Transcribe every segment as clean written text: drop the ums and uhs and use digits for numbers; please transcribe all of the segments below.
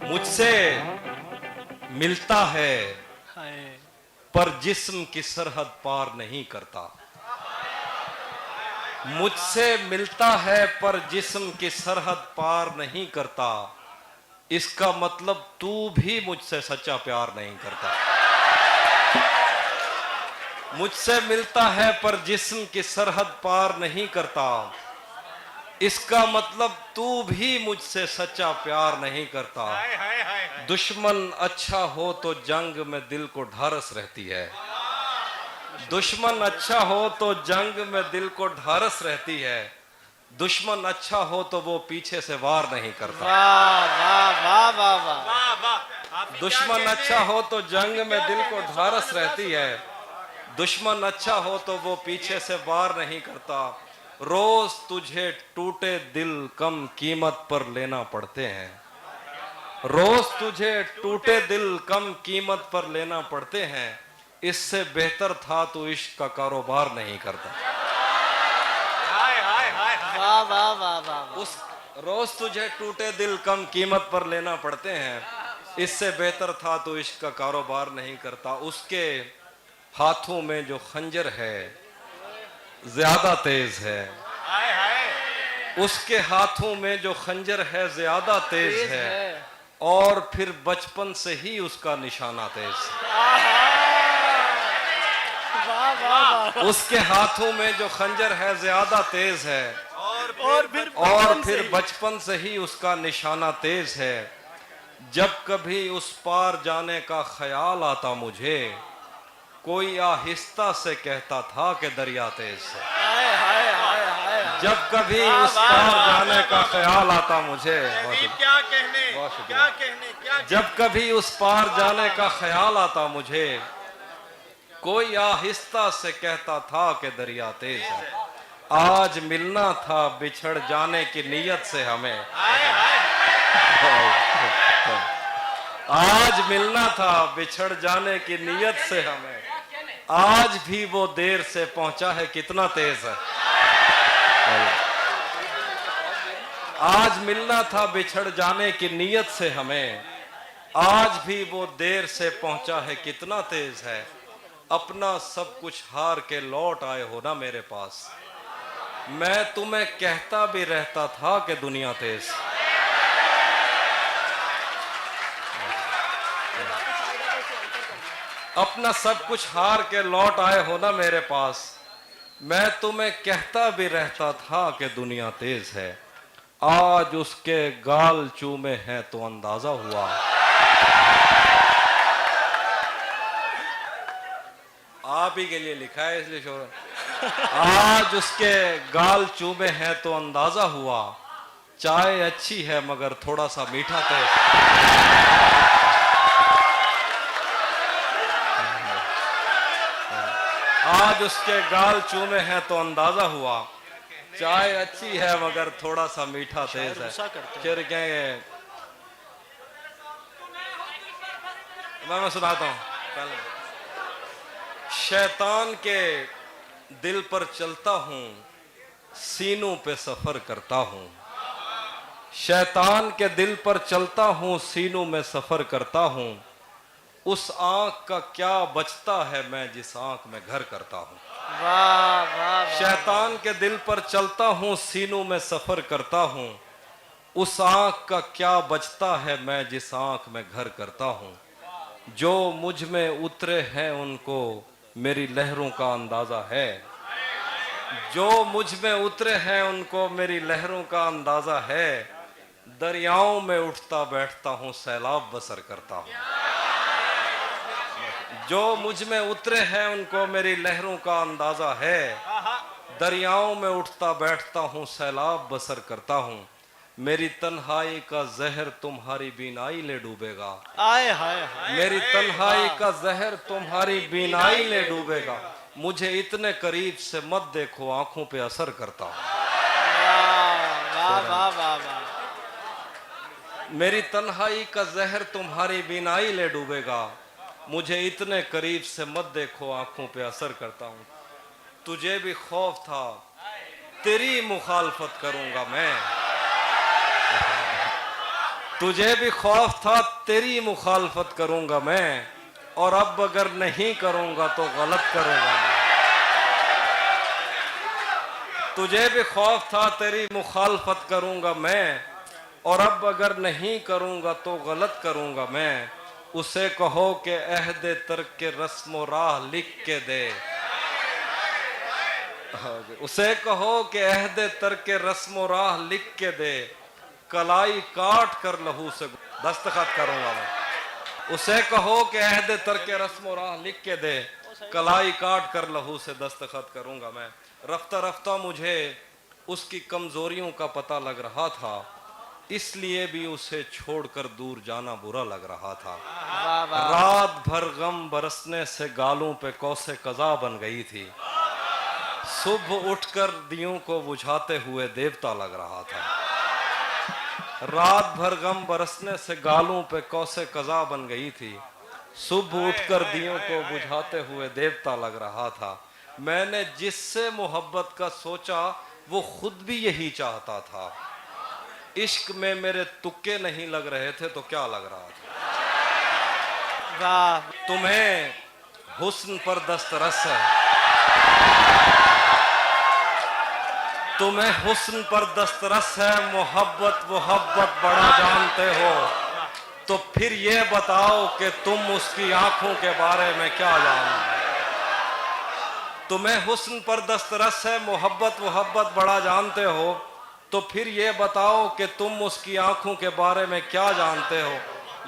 मुझसे मिलता है हाय पर जिस्म की सरहद पार नहीं करता। मुझसे मिलता है पर जिस्म की सरहद पार नहीं करता। इसका मतलब तू भी मुझसे सच्चा प्यार नहीं करता। मुझसे मिलता है पर जिस्म की सरहद पार नहीं करता। इसका मतलब तू भी मुझसे सच्चा प्यार नहीं करता। दुश्मन अच्छा हो तो जंग में दिल को ढारस रहती है। दुश्मन अच्छा हो तो जंग में दिल को ढारस रहती है। दुश्मन अच्छा हो तो वो पीछे से वार नहीं करता। वाह वाह वाह वाह वाह वाह। दुश्मन अच्छा हो तो जंग में दिल को ढारस रहती है। दुश्मन अच्छा हो तो वो पीछे से वार नहीं करता। रोज तुझे टूटे दिल कम कीमत पर लेना पड़ते हैं। रोज तुझे टूटे दिल कम कीमत पर लेना पड़ते हैं। इससे बेहतर था तू इश्क का कारोबार नहीं करता। वाह वाह वाह वाह। उस रोज तुझे टूटे दिल कम कीमत पर लेना पड़ते हैं। इससे बेहतर था तू इश्क का कारोबार नहीं करता। उसके हाथों में जो खंजर है ज्यादा तेज है। उसके हाथों में जो खंजर है ज्यादा तेज है। और फिर बचपन से ही उसका निशाना तेज है। वाह वाह। उसके हाथों में जो खंजर है ज्यादा तेज है। और फिर बचपन से ही उसका निशाना तेज है। जब कभी उस पार जाने का ख्याल आता मुझे, कोई आहिस्ता से कहता था कि दरिया तेज है। जब कभी उस पार जाने का ख्याल आता मुझे, क्या कहने जब कभी उस पार जाने का ख्याल आता मुझे, कोई आहिस्ता से कहता था कि दरिया तेज है। आज मिलना था बिछड़ जाने की नीयत से हमें। आज मिलना था बिछड़ जाने की नीयत से हमें। आज भी वो देर से पहुंचा है कितना तेज है। आज मिलना था बिछड़ जाने की नीयत से हमें। आज भी वो देर से पहुंचा है कितना तेज है। अपना सब कुछ हार के लौट आए हो ना मेरे पास। मैं तुम्हें कहता भी रहता था कि दुनिया तेज। अपना सब कुछ हार के लौट आए हो ना मेरे पास। मैं तुम्हें कहता भी रहता था कि दुनिया तेज है। आज उसके गाल चूमे हैं तो अंदाजा हुआ। आप ही के लिए लिखा है इसलिए शोर। आज उसके गाल चूमे हैं तो अंदाजा हुआ। चाय अच्छी है मगर थोड़ा सा मीठा तेज। आज उसके गाल चूमे हैं तो अंदाजा हुआ। चाय अच्छी है मगर थोड़ा सा मीठा तेज है। फिर कहेंगे मैं सुनाता हूँ पहले। शैतान के दिल पर चलता हूँ, सीनों पे सफर करता हूँ। शैतान के दिल पर चलता हूँ, सीनों में सफर करता हूँ। उस आंख का क्या बचता है मैं जिस आंख में घर करता हूँ। वाह वाह। शैतान के दिल पर चलता हूँ, सीनों में सफर करता हूँ। उस आंख का क्या बचता है मैं जिस आंख में घर करता हूँ। जो मुझ में उतरे हैं उनको मेरी लहरों का अंदाजा है। जो मुझ में उतरे हैं उनको मेरी लहरों का अंदाजा है। दरियाओं में उठता बैठता हूँ, सैलाब बसर करता हूँ। जो मुझ में उतरे हैं उनको मेरी लहरों का अंदाजा है। दरियाओं में उठता बैठता हूँ, सैलाब बसर करता हूँ। मेरी तन्हाई का जहर तुम्हारी बीनाई ले डूबेगा। आए हाय हाय। मेरी तन्हाई का जहर तुम्हारी बीनाई ले डूबेगा। मुझे इतने करीब से मत देखो, आंखों पे असर करता हूँ। वाह वाह वाह वाह। मेरी तन्हाई का जहर तुम्हारी बीनाई ले डूबेगा। मुझे इतने करीब से मत देखो, आंखों पे असर करता हूँ। तुझे भी खौफ था तेरी मुखालफत करूंगा मैं। तुझे भी खौफ था तेरी मुखालफत करूंगा मैं, और अब अगर नहीं करूंगा तो गलत करूंगा मैं। तुझे भी खौफ था तेरी मुखालफत करूंगा मैं, और अब अगर नहीं करूंगा तो गलत करूंगा मैं। उसे कहो कि अहद तर्क के रस्म राह लिख के दे। उसे कहो कि अहद तर्क के रस्म राह लिख के दे, कलाई काट कर लहू से दस्तखत करूंगा मैं। उसे कहो कि अहद तर्क के रस्म राह लिख के दे, कलाई काट कर लहू से दस्तखत करूंगा मैं। रफ्ता रफ्ता मुझे उसकी कमजोरियों का पता लग रहा था, इसलिए भी उसे छोड़कर दूर जाना बुरा लग रहा था। वाह वाह रात भर गम बरसने से गालों पे कौसे कज़ा बन गई थी, सुबह उठकर दियों को बुझाते हुए देवता लग रहा था। रात भर गम बरसने से गालों पे कौसे कज़ा बन गई थी, सुबह उठकर दियों को बुझाते हुए देवता लग रहा था। मैंने जिससे मोहब्बत का सोचा वो खुद भी यही चाहता था। इश्क में मेरे तुक्के नहीं लग रहे थे तो क्या लग रहा था। वाह तुम्हें हुस्न पर दस्तरस है, तुम्हें हुस्न पर दस्तरस है, मोहब्बत मोहब्बत बड़ा जानते हो, तो फिर ये बताओ कि तुम उसकी आंखों के बारे में क्या जानते हो। तुम्हें हुस्न पर दस्तरस है, मोहब्बत मोहब्बत बड़ा जानते हो, तो फिर ये बताओ कि तुम उसकी आंखों के बारे में क्या जानते हो।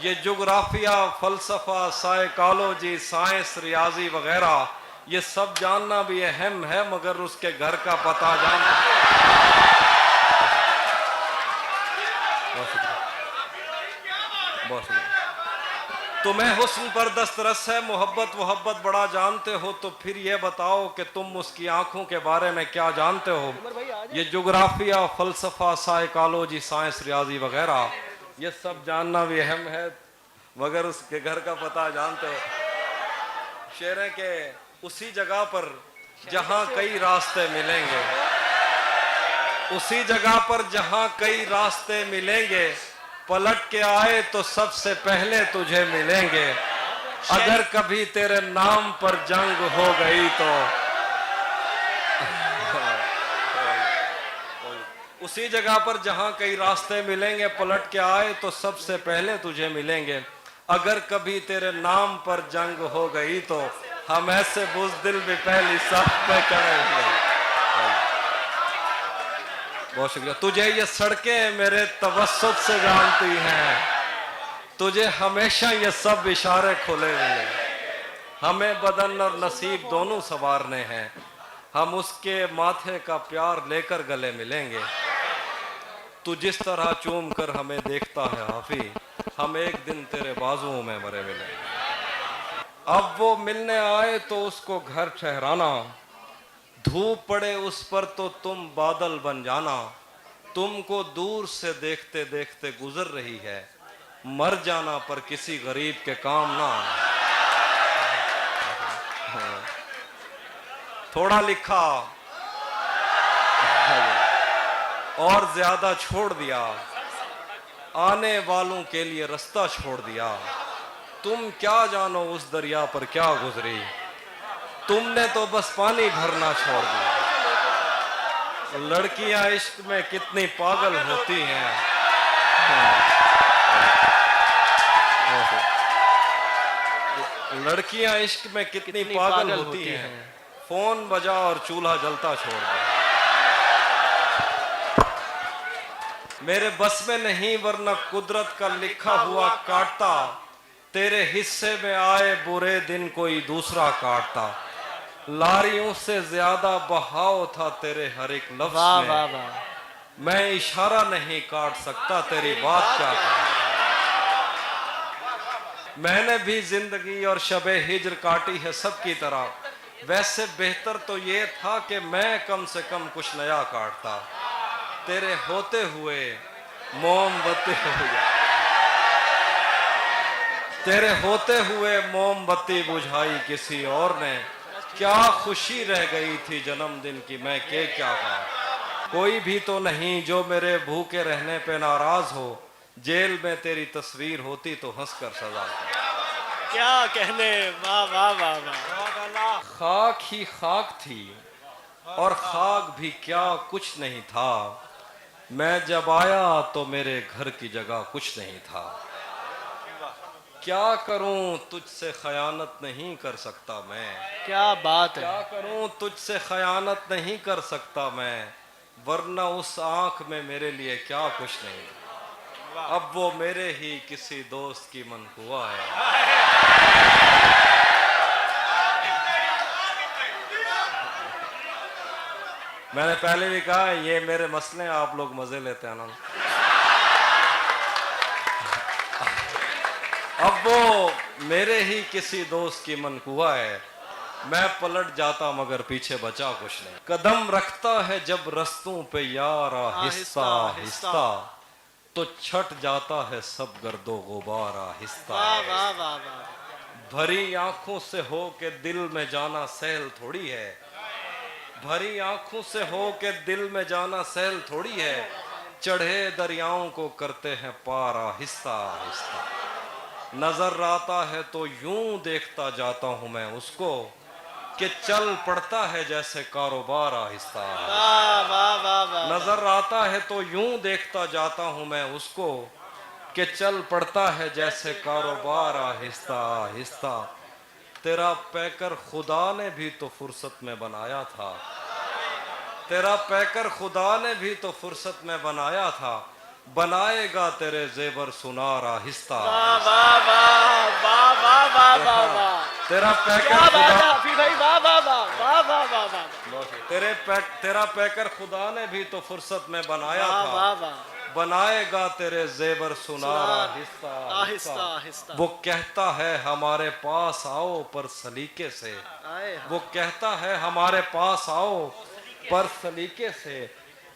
ये जोग्राफिया, फलसफा, साइकोलॉजी, साइंस, रियाजी वगैरह ये सब जानना भी अहम है, मगर उसके घर का पता जानना। बहुत शुक्रिया। तुम्हें हुस्न पर दस्तरस है, मोहब्बत मोहब्बत बड़ा जानते हो, तो फिर ये बताओ कि तुम उसकी आंखों के बारे में क्या जानते हो। ये जोग्राफिया, फलसफा, साइकोलॉजी, साइंस, रियाजी वगैरह ये सब जानना भी अहम है, मगर उसके घर का पता जानते हो। शेर है कि उसी जगह पर जहां कई रास्ते मिलेंगे, उसी जगह पर जहां कई रास्ते मिलेंगे, पलट के आए तो सबसे पहले तुझे मिलेंगे। अगर कभी तेरे नाम पर जंग हो गई तो उसी जगह पर जहां कई रास्ते मिलेंगे, पलट के आए तो सबसे पहले तुझे मिलेंगे। अगर कभी तेरे नाम पर जंग हो गई तो हम ऐसे बुज़दिल भी पहली सफ पे खड़े हुए। बहुत शुक्रिया। तुझे ये सड़कें मेरे तवस्सुत से जानती हैं, तुझे हमेशा ये सब इशारे खुले मिले। हमें बदन और नसीब दोनों संवारने हैं, हम उसके माथे का प्यार लेकर गले मिलेंगे। तू जिस तरह चूम कर हमें देखता है हाफी, हम एक दिन तेरे बाजुओं में मरे मिलेंगे। अब वो मिलने आए तो उसको घर ठहराना, धूप पड़े उस पर तो तुम बादल बन जाना। तुमको दूर से देखते देखते गुजर रही है, मर जाना पर किसी गरीब के काम ना आना। थोड़ा लिखा और ज्यादा छोड़ दिया, आने वालों के लिए रास्ता छोड़ दिया। तुम क्या जानो उस दरिया पर क्या गुजरी, तुमने तो बस पानी भरना छोड़ दिया। लड़कियां इश्क में कितनी पागल होती हैं, लड़कियां इश्क में कितनी पागल होती हैं। फोन बजा और चूल्हा जलता छोड़ दिया। मेरे बस में नहीं वरना कुदरत का लिखा हुआ काटता, तेरे हिस्से में आए बुरे दिन कोई दूसरा काटता। लारियों से ज्यादा बहाव था तेरे हर एक लफ्ज वाह में, वाह वाह मैं इशारा नहीं काट सकता तेरी बात क्या कहूं। मैंने भी जिंदगी और शबे हिज्र काटी है सबकी तरह, वैसे बेहतर तो ये था कि मैं कम से कम कुछ नया काटता। तेरे होते हुए मोमबत्ती तेरे होते हुए मोमबत्ती बुझाई किसी और ने, क्या खुशी रह गई थी जन्मदिन की मैं क्या कहा। कोई भी तो नहीं जो मेरे भूखे रहने पे नाराज हो, जेल में तेरी तस्वीर होती तो हंसकर सजा देता। क्या कहने, वाह वाह वाह वाह। खाक ही खाक थी और खाक भी क्या कुछ नहीं था। मैं जब आया तो मेरे घर की जगह कुछ नहीं था। क्या करूं तुझसे खयानत नहीं कर सकता मैं। क्या बात है। क्या करूं तुझसे खयानत नहीं कर सकता मैं, वरना उस आंख में मेरे लिए क्या कुछ नहीं था। अब वो मेरे ही किसी दोस्त की मनकुआ है। मैंने पहले भी कहा ये मेरे मसले हैं, आप लोग मजे लेते हैं ना। अब वो मेरे ही किसी दोस्त की मनकुआ है। मैं पलट जाता मगर पीछे बचा कुछ नहीं। कदम रखता है जब रस्तों पे यार आहिस्ता आहिस्ता, तो छट जाता है सब गर्दो गुबार आहिस्ता। वाह वाह वाह वाह। भरी आंखों से हो के दिल में जाना सहल थोड़ी है। भरी आंखों से हो के दिल में जाना सहल थोड़ी है। चढ़े दरियाओं को करते हैं पार आहिस्ता आहिस्ता। नजर आता है तो यूं देखता जाता हूं मैं उसको, कि चल पड़ता है जैसे कारोबार आहिस्ता। वाह वाह वाह वाह। नजर आता है तो यूं देखता जाता हूं मैं उसको, कि चल पड़ता है जैसे कारोबार आहिस्ता आहिस्ता। तेरा पैकर खुदा ने भी तो फुर्सत में बनाया था। तेरा पैकर खुदा ने भी तो फुर्सत में बनाया था। बनाएगा तेरे जेवर सुनार आहिस्ता। वाह वाह वाह वाह वाह वाह वाह वाह। तेरा पैकर क्या बात है खुदा, हाफिज भाई, वाह वाह वाह वाह वाह वाह वाह। तेरा पैकर खुदा ने भी तो फुर्सत में बनाया वाह था। वाह वाह। बनाएगा तेरे जेवर सुनार आहिस्ता आहिस्ता आहिस्ता। वो कहता है हमारे पास आओ पर सलीके से। आए वो कहता है हमारे पास आओ पर सलीके से,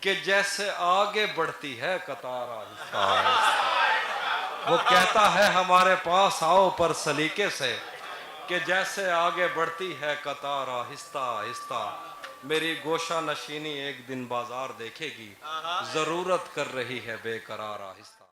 कि जैसे आगे बढ़ती है कतार आहिस्ता आहिस्ता। वो कहता है हमारे पास आओ पर सलीके से, कि जैसे आगे बढ़ती है कतार आहिस्ता आहिस्ता। मेरी गोशा नशीनी एक दिन बाजार देखेगी, जरूरत कर रही है बेकरार आहिस्ता।